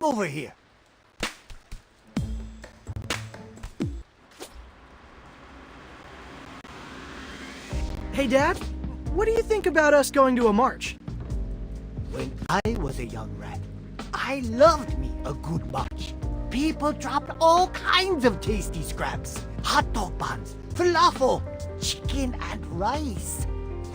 Come over here. Hey, Dad, what do you think about us going to a march? When I was a young rat, I loved me a good march. People dropped all kinds of tasty scraps. Hot dog buns, falafel, chicken and rice.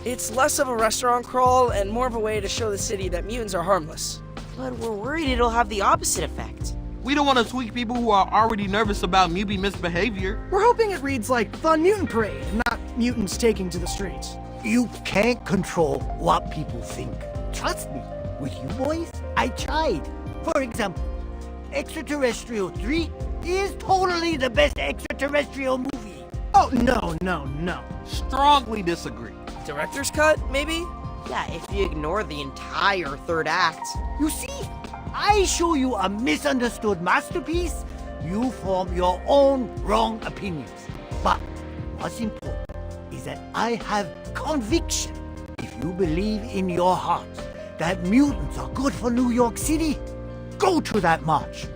It's less of a restaurant crawl and more of a way to show the city that mutants are harmless. But we're worried it'll have the opposite effect. We don't want to tweak people who are already nervous about mutant misbehavior. We're hoping it reads like Fun Mutant Parade, not mutants taking to the streets. You can't control what people think. Trust me, with you boys, I tried. For example, Extraterrestrial 3 is totally the best extraterrestrial movie. Oh, no. Strongly disagree. Director's cut, maybe? Yeah, if you ignore the entire third act. You see, I show you a misunderstood masterpiece, you form your own wrong opinions. But what's important is that I have conviction. If you believe in your heart that mutants are good for New York City, go to that march.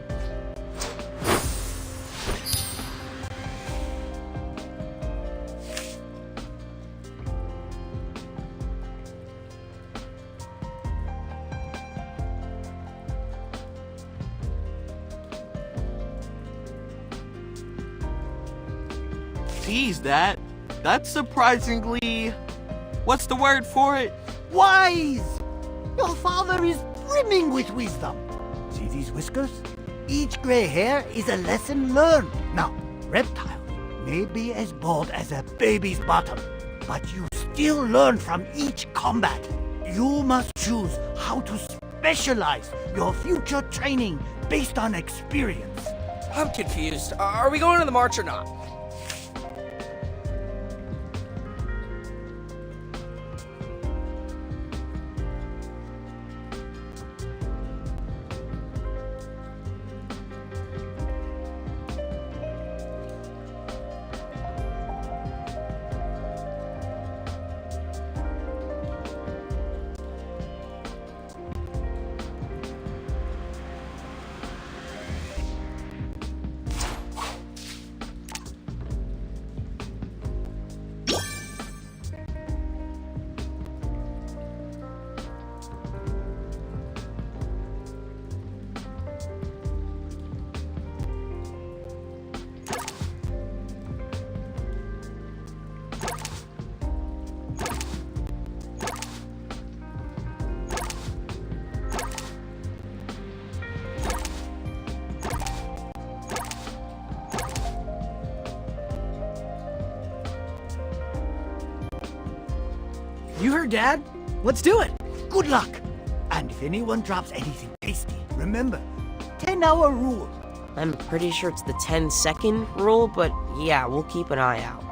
Geez, that's surprisingly... What's the word for it? Wise! Your father is brimming with wisdom. See these whiskers? Each gray hair is a lesson learned. Now, reptiles may be as bald as a baby's bottom, but you still learn from each combat. You must choose how to specialize your future training based on experience. I'm confused. Are we going to the march or not? You heard, Dad? Let's do it. Good luck. And if anyone drops anything tasty, remember, 10-hour rule. I'm pretty sure it's the 10-second rule, but yeah, we'll keep an eye out.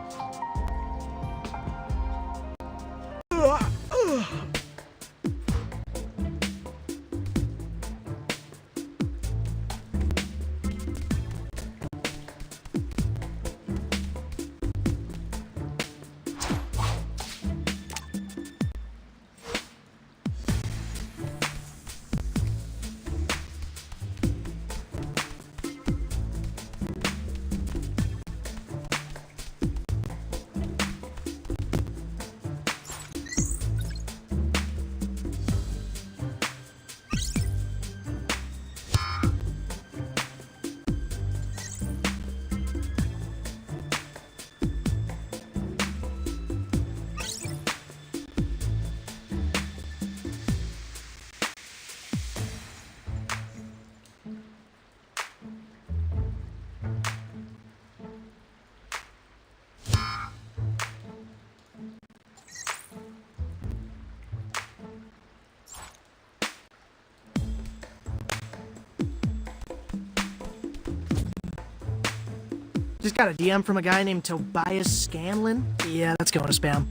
Just got a DM from a guy named Tobias Scanlon. Yeah, that's going to spam.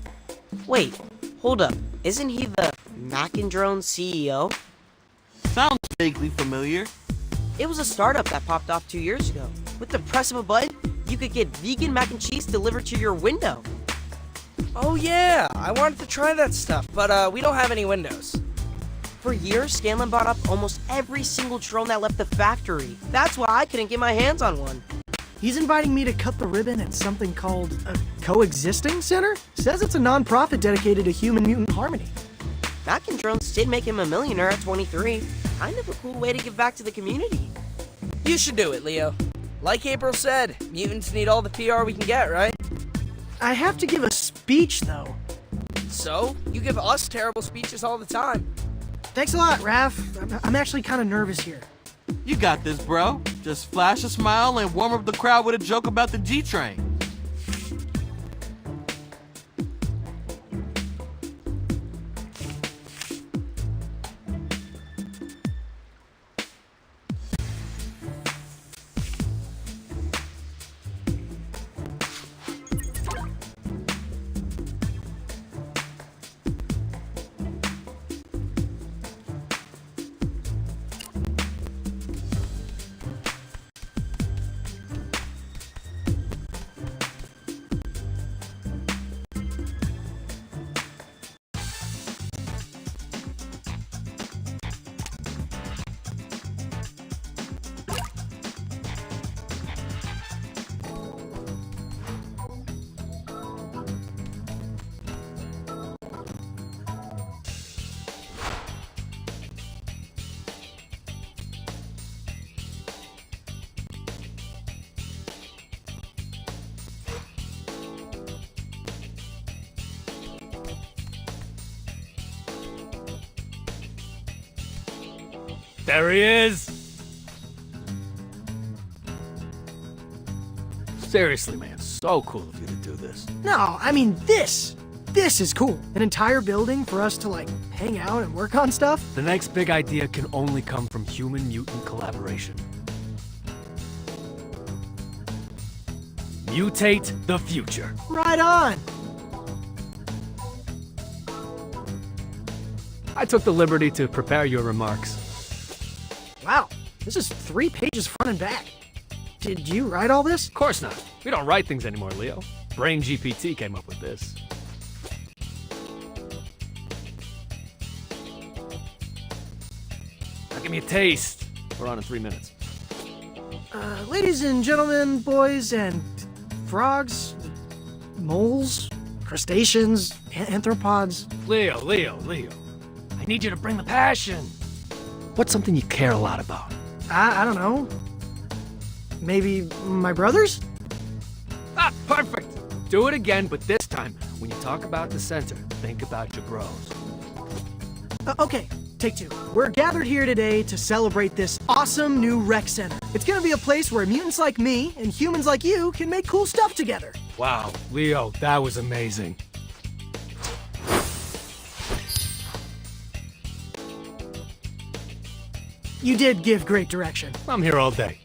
Wait, hold up. Isn't he the Mac and Drone CEO? Sounds vaguely familiar. It was a startup that popped off 2 years ago. With the press of a button, you could get vegan mac and cheese delivered to your window. Oh yeah, I wanted to try that stuff, but we don't have any windows. For years, Scanlan bought up almost every single drone that left the factory. That's why I couldn't get my hands on one. He's inviting me to cut the ribbon at something called a coexisting center? Says it's a non-profit dedicated to human-mutant harmony. Back in drones did make him a millionaire at 23. Kind of a cool way to give back to the community. You should do it, Leo. Like April said, mutants need all the PR we can get, right? I have to give a speech, though. So, you give us terrible speeches all the time. Thanks a lot, Raph. I'm actually kind of nervous here. You got this, bro. Just flash a smile and warm up the crowd with a joke about the G-Train. There he is! Seriously, man, so cool of you to do this. No, I mean this. This is cool. An entire building for us to, like, hang out and work on stuff. The next big idea can only come from human-mutant collaboration. Mutate the future. Right on. I took the liberty to prepare your remarks. Wow, this is 3 pages front and back. Did you write all this? Of course not. We don't write things anymore, Leo. Brain GPT came up with this. Now give me a taste. We're on in 3 minutes. Ladies and gentlemen, boys and frogs, moles, crustaceans, anthropods. Leo. I need you to bring the passion. What's something you care a lot about? I don't know. Maybe my brothers? Ah, perfect! Do it again, but this time, when you talk about the center, think about your bros. Okay, take 2. We're gathered here today to celebrate this awesome new rec center. It's gonna be a place where mutants like me and humans like you can make cool stuff together. Wow, Leo, that was amazing. You did give great direction. I'm here all day.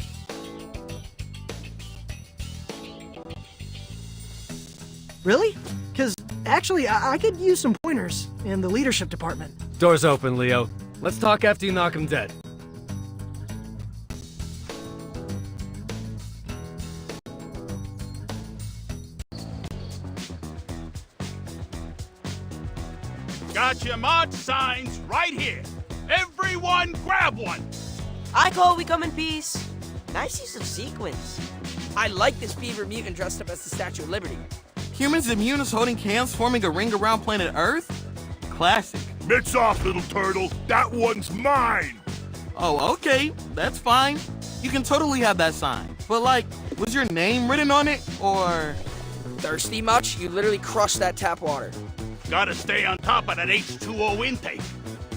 Really? Because actually, I could use some pointers in the leadership department. Door's open, Leo. Let's talk after you knock him dead. Got your march signs right here. Everyone grab one. I call we come in peace. Nice use of sequence. I like this beaver mutant dressed up as the Statue of Liberty. Humans and mutants holding hands forming a ring around planet Earth? Classic. Mitts off, little turtle. That one's mine. Oh, okay. That's fine. You can totally have that sign. But like, was your name written on it, or...? Thirsty much? You literally crushed that tap water. Gotta stay on top of that H2O intake.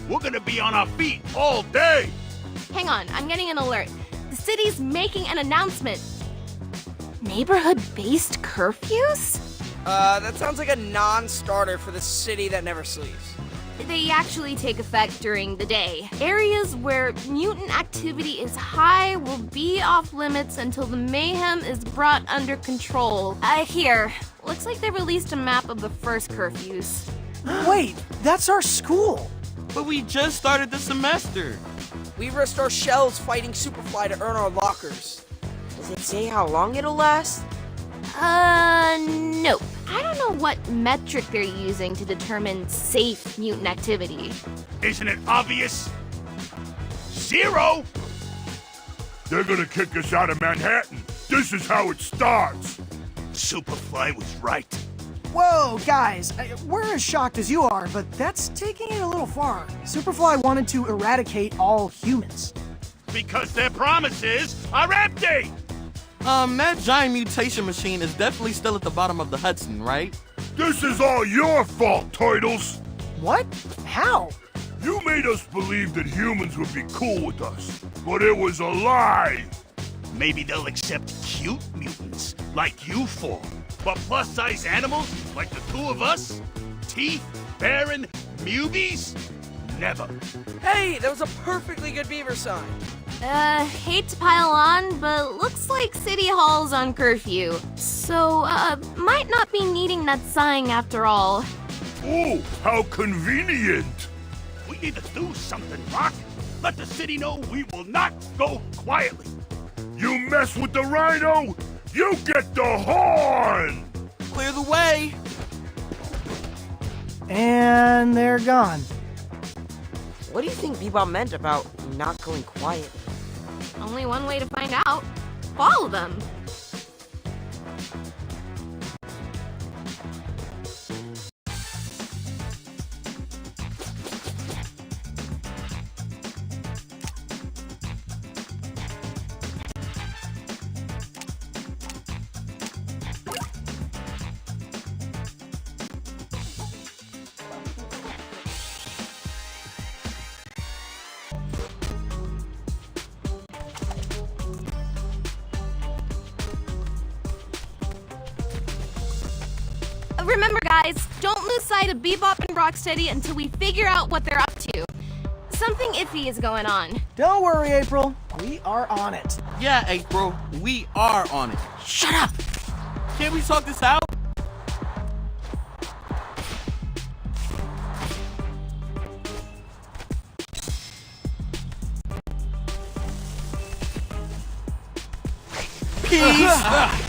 We're gonna be on our feet all day. Hang on, I'm getting an alert. The city's making an announcement. Neighborhood-based curfews? That sounds like a non-starter for the city that never sleeps. They actually take effect during the day. Areas where mutant activity is high will be off limits until the mayhem is brought under control. Here. Looks like they released a map of the first curfews. Wait, that's our school. But we just started the semester. We risked our shells fighting Superfly to earn our lockers. Does it say how long it'll last? Nope. I don't know what metric they're using to determine safe mutant activity. Isn't it obvious? 0! They're gonna kick us out of Manhattan. This is how it starts. Superfly was right. Whoa, guys, we're as shocked as you are, but that's taking it a little far. Superfly wanted to eradicate all humans. Because their promises are empty! That giant mutation machine is definitely still at the bottom of the Hudson, right? This is all your fault, Turtles. What? How? You made us believe that humans would be cool with us, but it was a lie. Maybe they'll accept cute mutants, like you four. But plus-size animals, like the two of us? Teeth, Baron, Mubies? Never. Hey, that was a perfectly good beaver sign. Hate to pile on, but looks like City Hall's on curfew. So, might not be needing that sign after all. Oh, how convenient. We need to do something, Rock. Let the city know we will not go quietly. You mess with the rhino, you get the horn! Clear the way! And they're gone. What do you think Bebop meant about not going quiet? Only one way to find out. Follow them. Remember, guys, don't lose sight of Bebop and Rocksteady until we figure out what they're up to. Something iffy is going on. Don't worry, April. We are on it. Yeah, April, we are on it. Shut up! Can't we talk this out? Peace!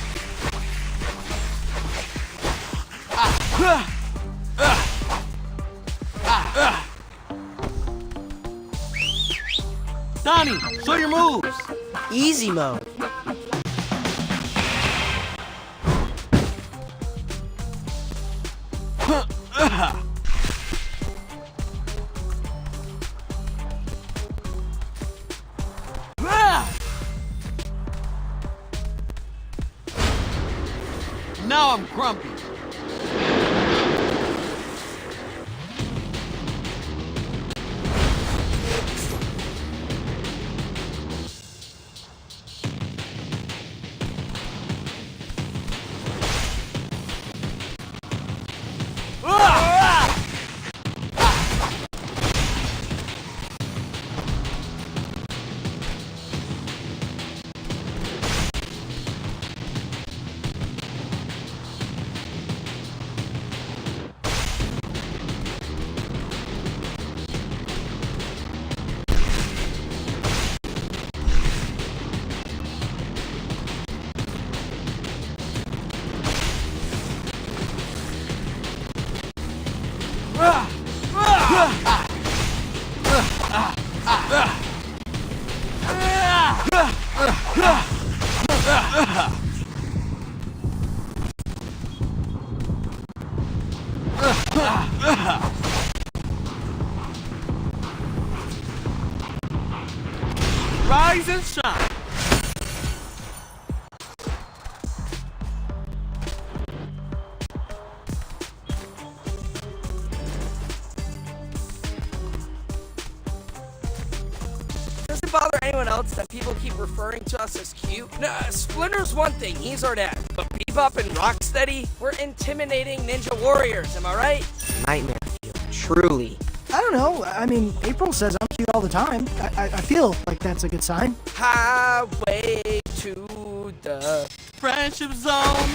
Donnie, show your moves! Easy mode. Now I'm grumpy. Rise and shine. Does it bother anyone else that people keep referring to us as cute? Nah, Splinter's one thing, he's our dad. But Bebop and Rocksteady, we're intimidating ninja warriors, am I right? Nightmare fuel. Truly. I don't know. I mean, April says I'm cute all the time. I feel like that's a good sign. Highway to the Friendship zone.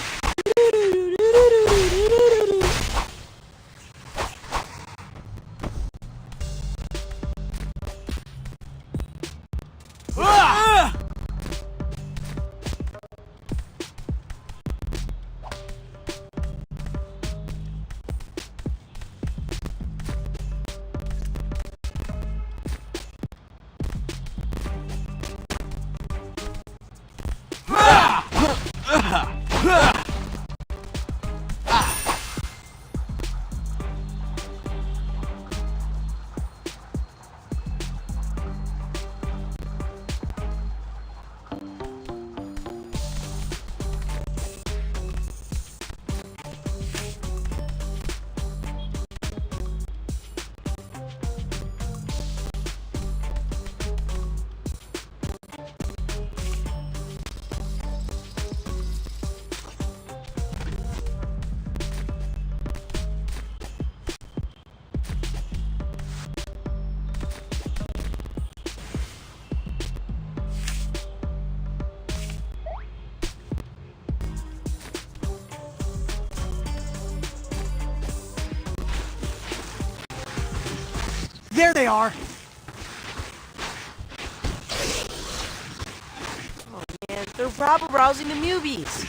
There they are. Oh man, they're rabble-rousing the newbies.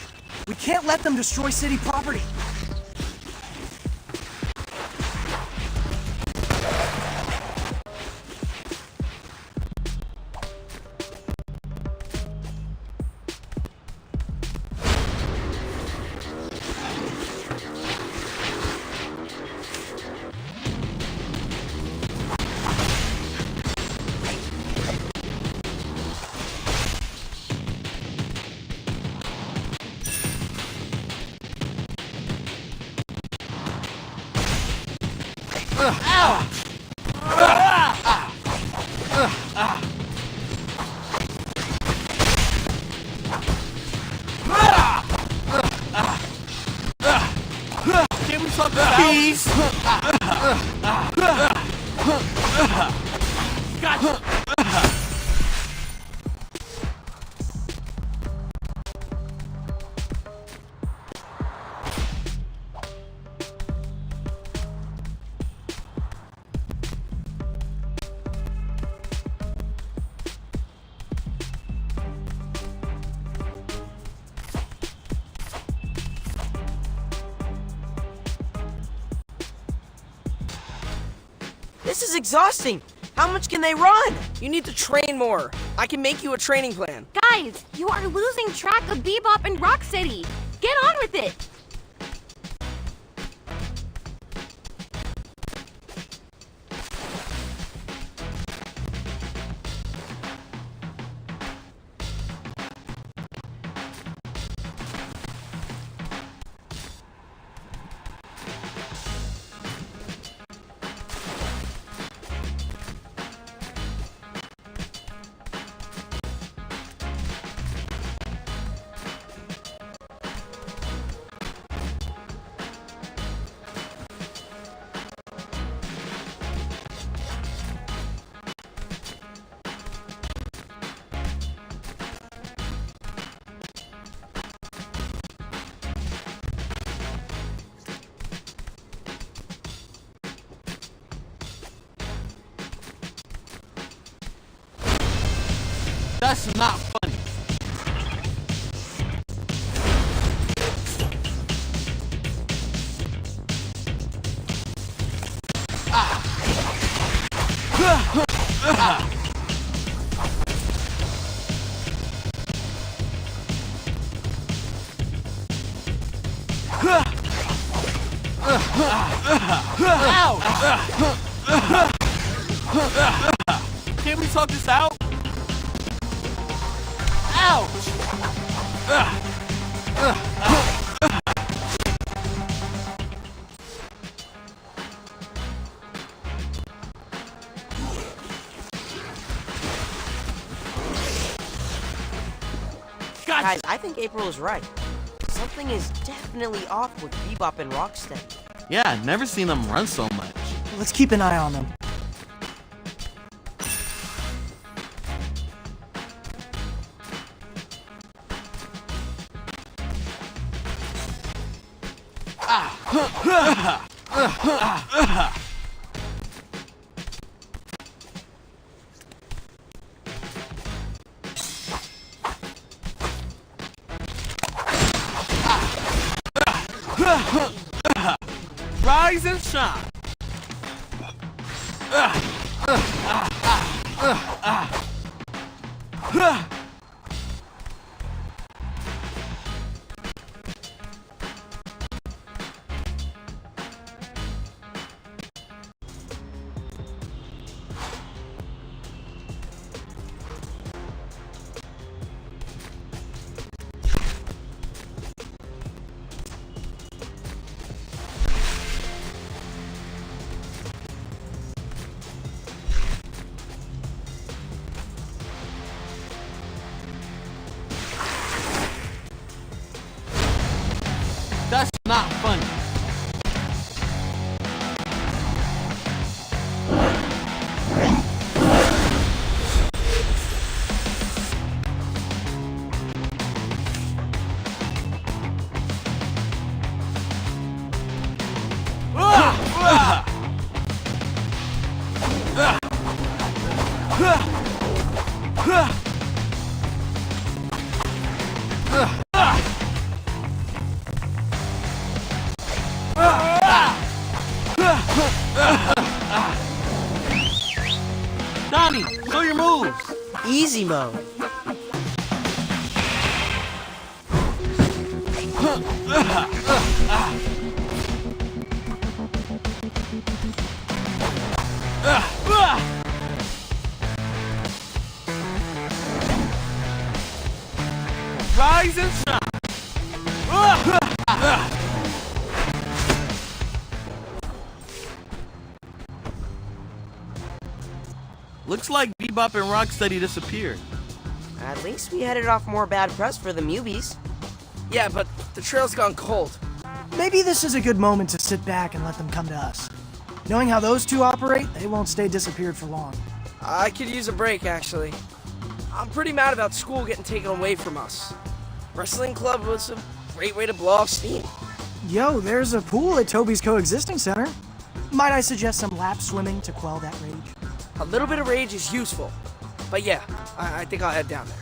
We can't let them destroy city property. Peace! Gotcha! This is exhausting. How much can they run? You need to train more. I can make you a training plan. Guys, you are losing track of Bebop and Rocksteady. Get on with it. That's not funny. Can't we talk this out? Ouch! Guys, I think April is right. Something is definitely off with Bebop and Rocksteady. Yeah, never seen them run so much. Let's keep an eye on them. Rise and shine. Donnie, show your moves. Easy mode. Rise and shine. Looks like Bebop and Rocksteady disappeared. At least we headed off more bad press for the Mubies. Yeah, but the trail's gone cold. Maybe this is a good moment to sit back and let them come to us. Knowing how those two operate, they won't stay disappeared for long. I could use a break, actually. I'm pretty mad about school getting taken away from us. Wrestling club was a great way to blow off steam. Yo, there's a pool at Toby's coexisting center. Might I suggest some lap swimming to quell that rage? A little bit of rage is useful. But yeah, I think I'll head down there.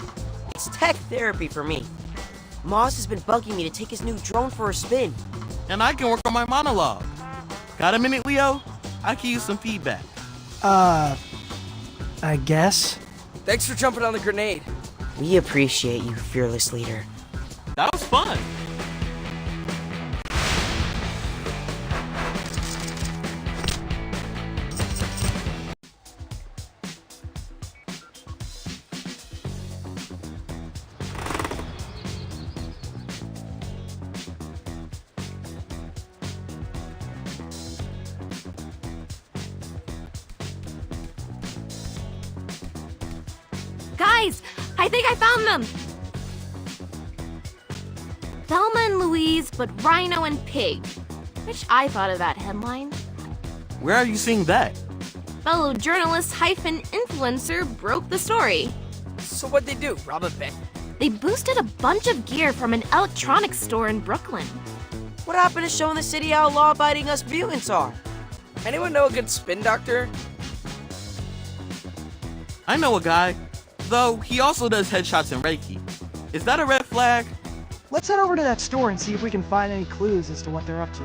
It's tech therapy for me. Moss has been bugging me to take his new drone for a spin. And I can work on my monologue. Got a minute, Leo? I can use some feedback. I guess. Thanks for jumping on the grenade. We appreciate you, fearless leader. That was fun. Guys, I think I found them! Thelma and Louise, but Rhino and Pig. Wish I thought of that headline. Where are you seeing that? Fellow journalist hyphen influencer broke the story. So what'd they do, rob a bank? They boosted a bunch of gear from an electronics store in Brooklyn. What happened to showing the city how law-abiding us mutants are? Anyone know a good spin doctor? I know a guy. Though, he also does headshots and Reiki. Is that a red flag? Let's head over to that store and see if we can find any clues as to what they're up to.